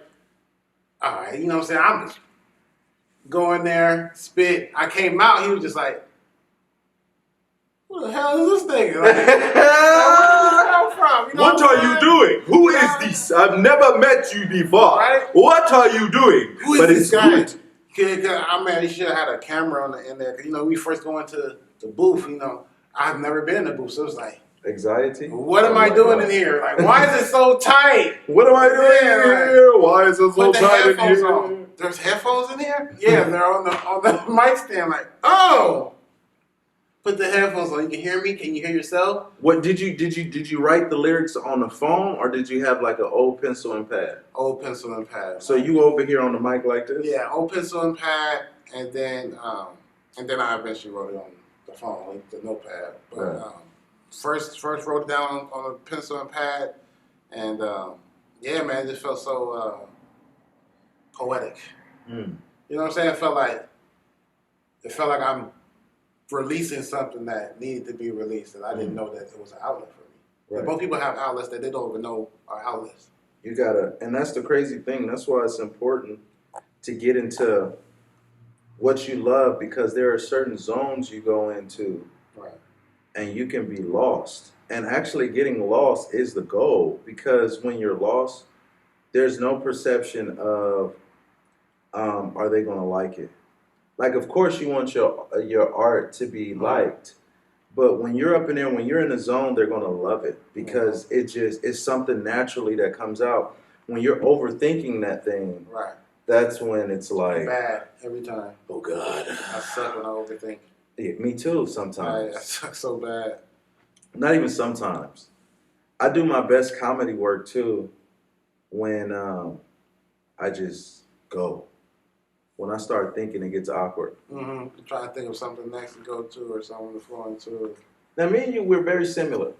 all right, you know what I'm saying? I'm just going there, spit. I came out. He was just like, "Who the hell is this nigga? Like, where did you come from? You know What are you doing? Who is this? I've never met you before. Right? What are you doing? Who is this guy?" I mean, he should have had a camera in there. Cause you know, we first go into the booth. You know, I've never been in the booth, so it's like anxiety. What am I doing in here? Like, why is it so tight? What am I doing in here? Why is it so tight in here? On. There's headphones in here? Yeah, they're on the mic stand. Like, oh. Put the headphones on. You can hear me. Can you hear yourself? What did you write the lyrics on the phone, or did you have like an old pencil and pad? Old pencil and pad. So you over here on the mic like this? Yeah, old pencil and pad, and then I eventually wrote it on the phone, like the notepad. But first wrote it down on a pencil and pad, and yeah, man, it just felt so poetic. You know what I'm saying? It felt like I'm releasing something that needed to be released, and I didn't know that it was an outlet for me. Right. Both people have outlets that they don't even know are outlets. You gotta, and that's the crazy thing. That's why it's important to get into what you love, because there are certain zones you go into, and you can be lost. And actually, getting lost is the goal, because when you're lost, there's no perception of are they gonna like it. Like, of course, you want your art to be liked, but when you're up in there, when you're in the zone, they're gonna love it, because it's something naturally that comes out. When you're overthinking that thing, that's when it's like bad every time. Oh God, I suck when I overthink. Yeah, me too. Sometimes I suck so bad. Not even sometimes. I do my best comedy work too when I just go. When I start thinking, it gets awkward. You try to think of something next to go to or something to flow into. Now, me and you, we're very similar.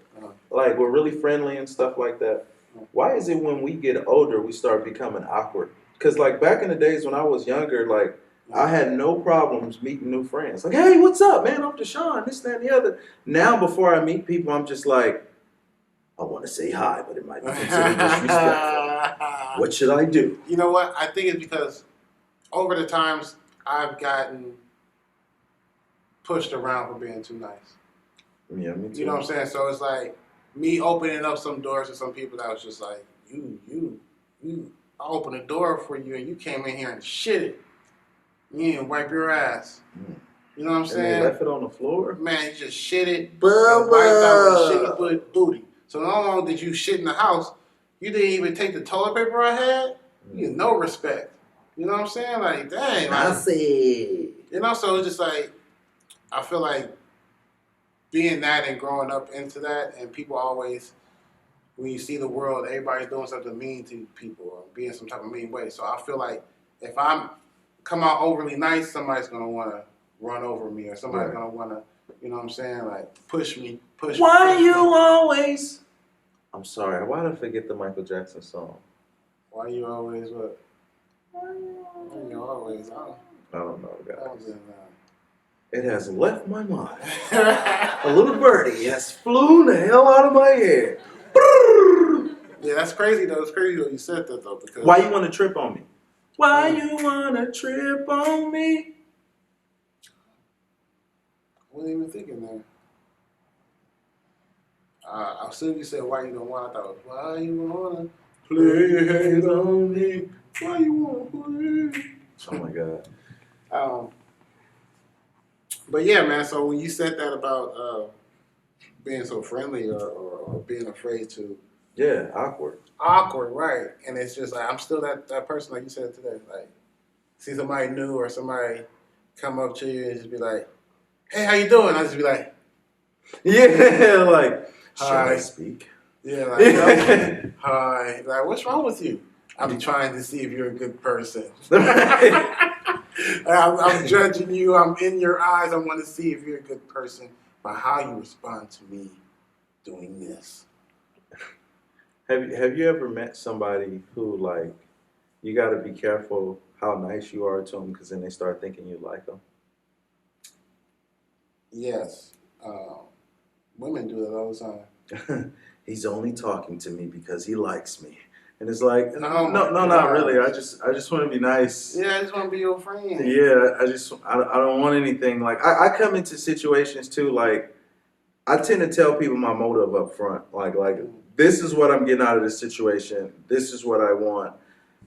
Like, we're really friendly and stuff like that. Why is it when we get older, we start becoming awkward? Because, like, back in the days when I was younger, like, I had no problems meeting new friends. Like, hey, what's up, man? I'm Deshaun, this, that, and the other. Now, before I meet people, I'm just like, I want to say hi, but it might be considered disrespectful. What should I do? You know what? I think it's because over the times, I've gotten pushed around for being too nice. Yeah, me too. You know what I'm saying? So it's like me opening up some doors to some people that was just like, you. I opened a door for you and you came in here and shit it. You didn't wipe your ass. You You know what I'm And saying? they left it on the floor? Man, he just shit it. Bubba. And wiped out with a shitty booty. So not only did you shit in the house, you didn't even take the toilet paper I had. You get no respect. You know what I'm saying? Like, dang. I Like, see. you know, so it's just like, I feel like being that and growing up into that, and people always, when you see the world, everybody's doing something mean to people or being some type of mean way. So I feel like if I'm come out overly nice, somebody's going to want to run over me or somebody's going to want to, you know what I'm saying, like push me. Why you always... I'm sorry, why did I forget the Michael Jackson song? Why you always what? Why you always? I don't know, guys. I It has left my mind. A little birdie has flown the hell out of my head. Yeah, that's crazy though. It's crazy that you said that though. Because Why you want to trip on me? Why you want to trip on me? I wasn't even thinking that. As soon as you said why you don't want, I thought, why you wanna play your hands on me? Why you wanna play? Oh my God. But yeah, man. So when you said that about being so friendly or being afraid to, Yeah, awkward. right? And it's just like I'm still that person like you said today. Like see somebody new or somebody come up to you and just be like, "Hey, how you doing?" I just be like, Yeah, like, should Hi. I speak? "Yeah, like, hi." Like, what's wrong with you? I'm trying to see if you're a good person. I'm judging you. I'm in your eyes. I want to see if you're a good person by how you respond to me doing this. Have you ever met somebody who, like, you got to be careful how nice you are to them because then they start thinking you like them? Yes. Women do that all the time. He's only talking to me because he likes me. And it's like, no, Oh my not God. really. I just want to be nice. Yeah, I just want to be your friend. Yeah, I don't want anything. Like, I come into situations too, like, I tend to tell people my motive up front. Like, this is what I'm getting out of this situation. This is what I want.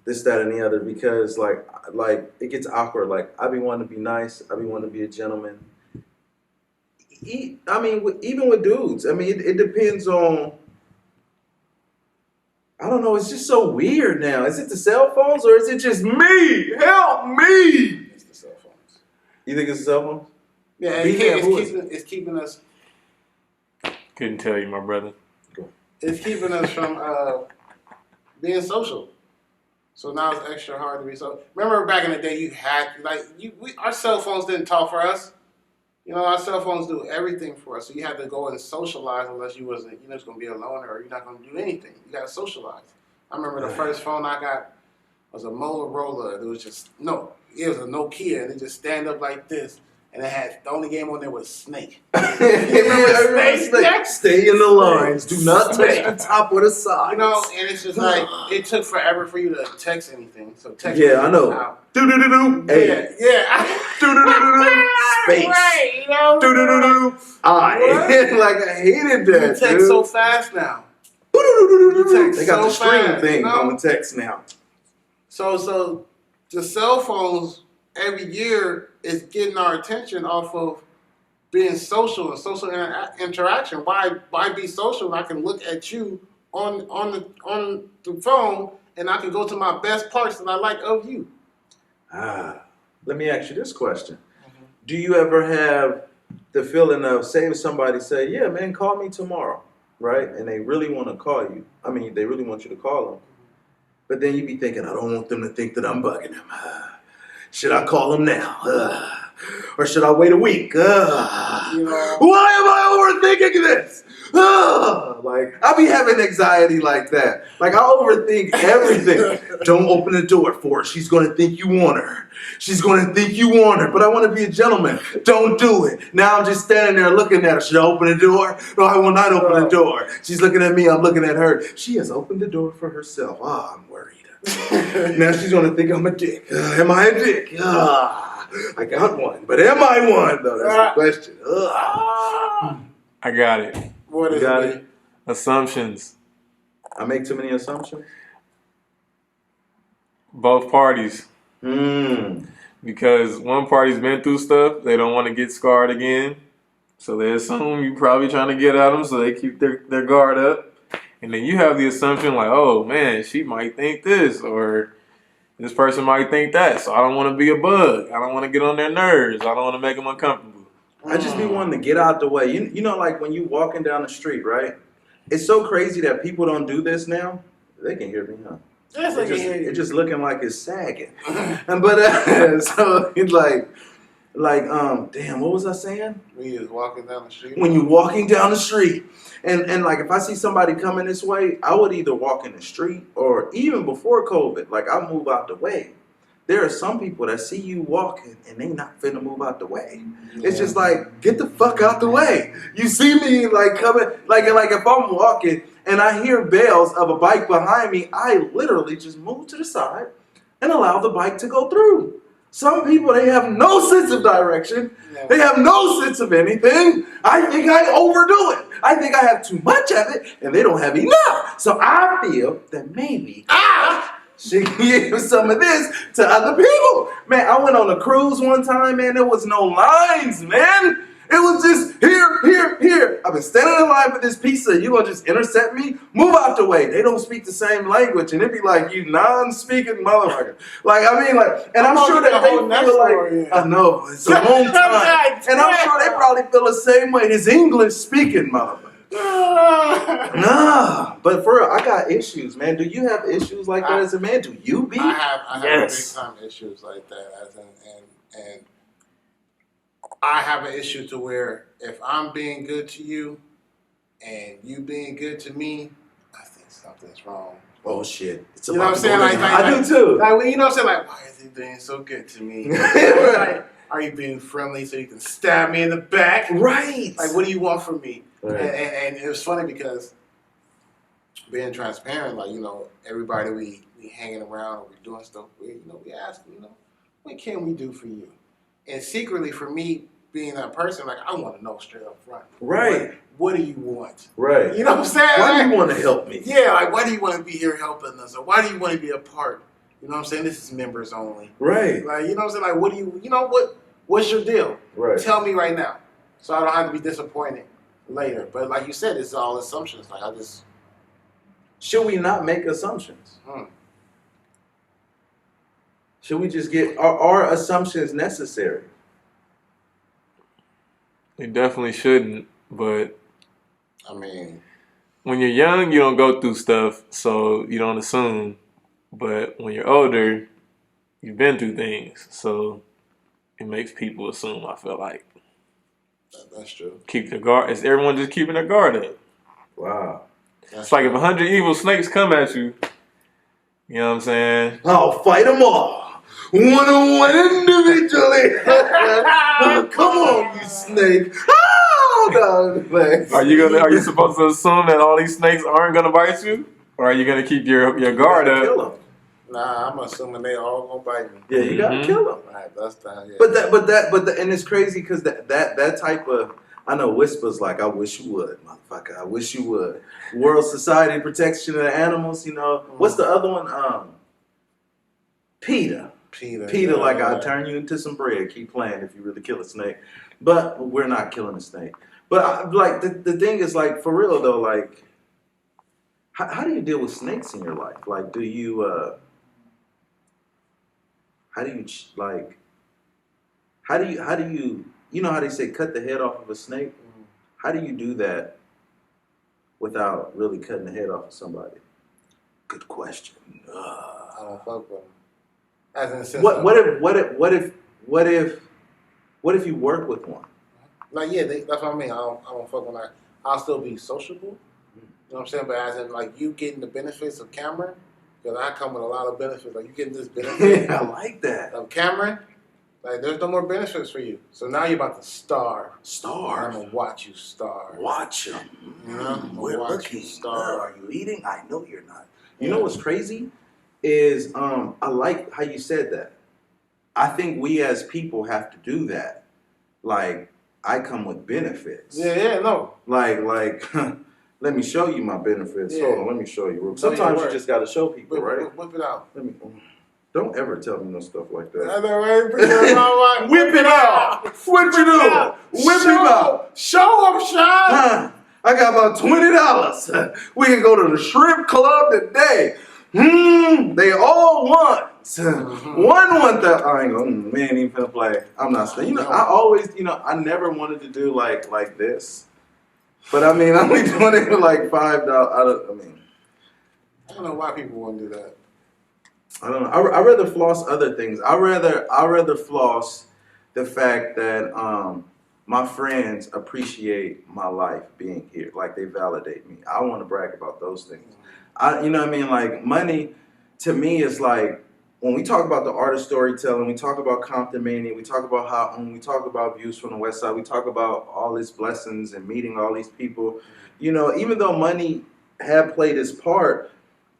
This, that, and the other. Because, like it gets awkward. Like, I be wanting to be nice. I be wanting to be a gentleman. I mean, even with dudes. I mean, it depends on... I don't know. It's just so weird now. Is it the cell phones or is it just me? Help me! It's the cell phones. You think it's the cell phones? Yeah, it's keeping us. Couldn't tell you, my brother. It's keeping us from being social. So now it's extra hard to be so. Remember back in the day, you had our cell phones didn't talk for us. You know, our cell phones do everything for us. So you had to go and socialize unless you was just gonna be a loner or you're not gonna do anything. You gotta socialize. I remember the first phone I got was a Motorola. It was a Nokia, and it just stand up like this. And it had the only game on there was Snake. Snake. Stay in the lines. Do not touch the top or the sides. You know, and it's just like it took forever for you to text anything. So text. Yeah, I know. Do. Hey. Yeah. Do. Space. Right. You know. Do. Like I hated that. You text so fast now. They got the string fast, thing on the text now. So the cell phones every year is getting our attention off of being social and social interaction. Why be social? I can look at you on the phone and I can go to my best parts that I like of you. Let me ask you this question. Mm-hmm. Do you ever have the feeling of, say if somebody say, yeah, man, call me tomorrow, right? And they really want to call you. I mean, they really want you to call them. But then you be thinking, I don't want them to think that I'm bugging them. Should I call them now? Or should I wait a week? Why am I overthinking this? Like, I be having anxiety like that. Like, I overthink everything. Don't open the door for her. She's going to think you want her. She's going to think you want her. But I want to be a gentleman. Don't do it. Now I'm just standing there looking at her. Should I open the door? No, I will not open the door. She's looking at me. I'm looking at her. She has opened the door for herself. I'm worried. Now she's going to think I'm a dick. Am I a dick? I got one. But am I one? No, that's the question. I got it. What is it? Assumptions. I make too many assumptions? Both parties. because one party's been through stuff. They don't want to get scarred again. So they assume you probably trying to get at them, so they keep their guard up. And then you have the assumption like, oh man, she might think this, or this person might think that. So I don't want to be a bug. I don't want to get on their nerves. I don't want to make them uncomfortable. I just be wanting to get out the way. You know, like when you walking down the street, right? It's so crazy that people don't do this now. They can hear me, huh? Yes, I can hear you. It's just looking like it's sagging. So it's damn, what was I saying? When you was walking down the street. When you're walking down the street, and like if I see somebody coming this way, I would either walk in the street or even before COVID, like I move out the way. There are some people that see you walking and they not finna move out the way. Yeah. It's just like, get the fuck out the way. You see me like coming, like if I'm walking and I hear bells of a bike behind me, I literally just move to the side and allow the bike to go through. Some people, they have no sense of direction. Yeah. They have no sense of anything. I think I overdo it. I think I have too much of it and they don't have enough. So I feel that maybe she can give some of this to other people. Man, I went on a cruise one time, man. There was no lines, man. It was just here. I've been standing in line for this pizza. You gonna just intercept me? Move out the way. They don't speak the same language, and it'd be like, you non-speaking motherfucker. Like, I mean, like, and I'm sure that they feel like, I know, it's a long time. And I'm sure they probably feel the same way. This English-speaking motherfucker. Nah, but for real, I got issues, man. Do you have issues like that as a man? Do you be? I have big time issues like that, and I have an issue to where if I'm being good to you and you being good to me, I think something's wrong. Oh shit! It's you know what I'm saying? Like, I do too. Like, you know what I'm saying? Like, why is he being so good to me? Like, are you being friendly so you can stab me in the back? Right. Like, what do you want from me? Right. And it was funny because being transparent, like, you know, everybody we hanging around or we doing stuff, we ask, what can we do for you? And secretly, for me, being that person, like, I want to know straight up front. Right. What do you want? Right. You know what I'm saying? Why do you want to help me? Yeah, like, why do you want to be here helping us? Or why do you want to be a part? You know what I'm saying? This is members only. Right. Like, you know what I'm saying? Like, what do you, what's your deal? Right. Tell me right now. So I don't have to be disappointed later. But like you said, it's all assumptions. Like, should we not make assumptions? Should we just get, are assumptions necessary? You definitely shouldn't, but I mean, when you're young, you don't go through stuff, so you don't assume. But when you're older, you've been through things, so it makes people assume, I feel like. That's true. Keep their guard. It's everyone just keeping their guard up. Wow. It's like if 100 evil snakes come at you, you know what I'm saying? I'll fight them all. One individually. Come on, you snake. Oh, no. Are you supposed to assume that all these snakes aren't gonna bite you? Or are you gonna keep your guard up? Kill them. Nah, I'm assuming they all gonna bite me. Yeah, you gotta kill them. All right, that's down. Yeah. But and it's crazy because that type of, I know Whisper's like, I wish you would, motherfucker. I wish you would. World Society Protection of the Animals. You know, what's the other one? PETA, yeah, like, I'll turn you into some bread. Keep playing if you really kill a snake. But we're not killing a snake. But the thing is, like, for real though, like, how do you deal with snakes in your life? Like, do you, how do you, you know how they say cut the head off of a snake? How do you do that without really cutting the head off of somebody? Good question. I don't fuck with them. As in a sense, what if you work with one? Like, yeah, that's what I mean. I don't fuck with that. I'll still be sociable. You know what I'm saying? But as in, like, you getting the benefits of Cameron, because I come with a lot of benefits. Like, you getting this benefit. Yeah, I like that. Of Cameron, like, there's no more benefits for you. So now you're about to starve. Starve? I'm going to watch you starve. Watch them. You know? We're looking. Are you eating? I know you're not. You know what's crazy? Is I like how you said that. I think we as people have to do that. Like, I come with benefits. Yeah, no. Like, let me show you my benefits. Yeah. Hold on, let me show you. Sometimes you just got to show people, right? Whip it out. Let me. Don't ever tell me no stuff like I that. know, right? Whip it out. What you do? Whip him out. Show him, Sean. I got about $20. We can go to the strip club today. They all won. One that I ain't gonna. We ain't even gonna play. I'm not saying. I always, I never wanted to do like this. But I mean, I'm only doing it for like $5. I don't know why people want to do that. I don't know. I rather floss other things. I rather floss the fact that my friends appreciate my life being here. Like they validate me. I want to brag about those things. You know what I mean? Like money to me is like when we talk about the art of storytelling, we talk about Comptonmania, we talk about Haoommm, we talk about views from the West Side, we talk about all these blessings and meeting all these people. Even though money had played its part,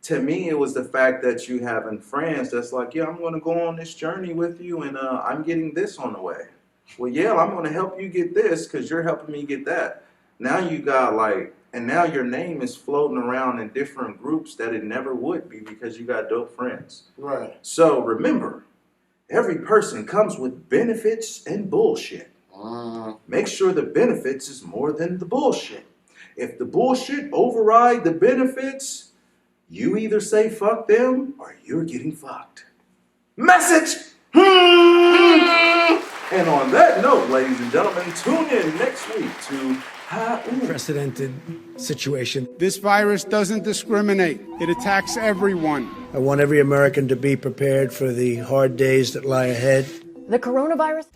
to me, it was the fact that you having friends that's like, yeah, I'm going to go on this journey with you, and I'm getting this on the way. Well, yeah, I'm going to help you get this because you're helping me get that. Now you got and now your name is floating around in different groups that it never would be because you got dope friends. Right. So remember, every person comes with benefits and bullshit. Make sure the benefits is more than the bullshit. If the bullshit override the benefits, you either say fuck them or you're getting fucked. Message! And on that note, ladies and gentlemen, tune in next week to Unprecedented situation. This virus doesn't discriminate. It attacks everyone. I want every American to be prepared for the hard days that lie ahead. The coronavirus?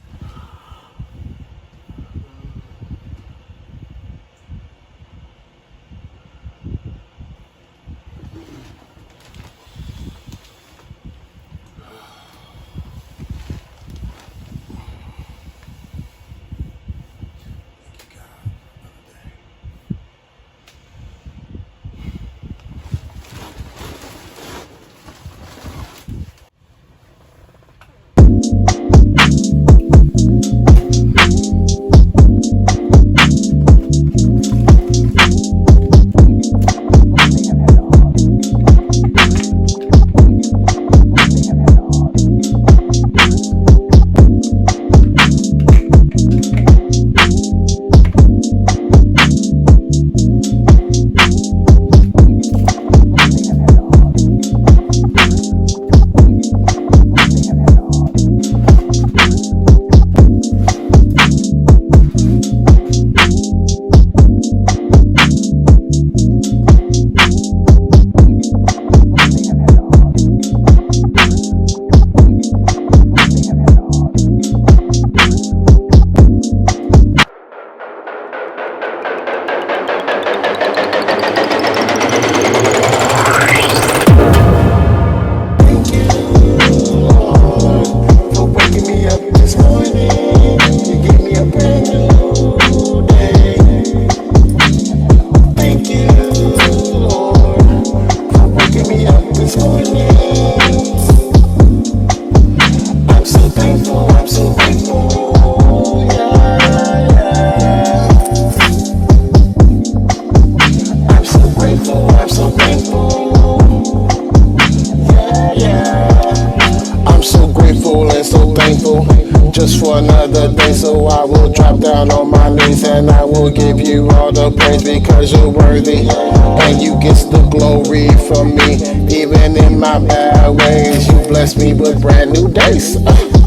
Just for another day, so I will drop down on my knees and I will give you all the praise because you're worthy and you get the glory from me. Even in my bad ways, you bless me with brand new days.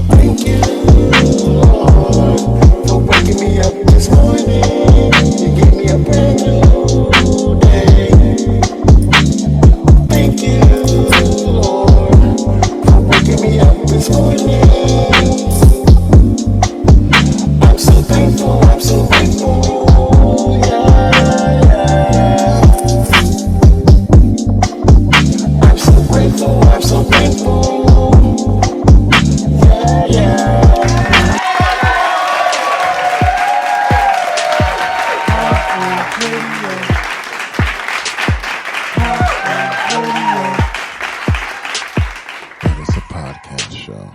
Thank you, Lord, for waking me up this morning. You gave me a brand new day. Thank you, Lord, for waking me up this morning. I'm so thankful, yeah. I'm so grateful, I'm so thankful, yeah. That is a podcast show.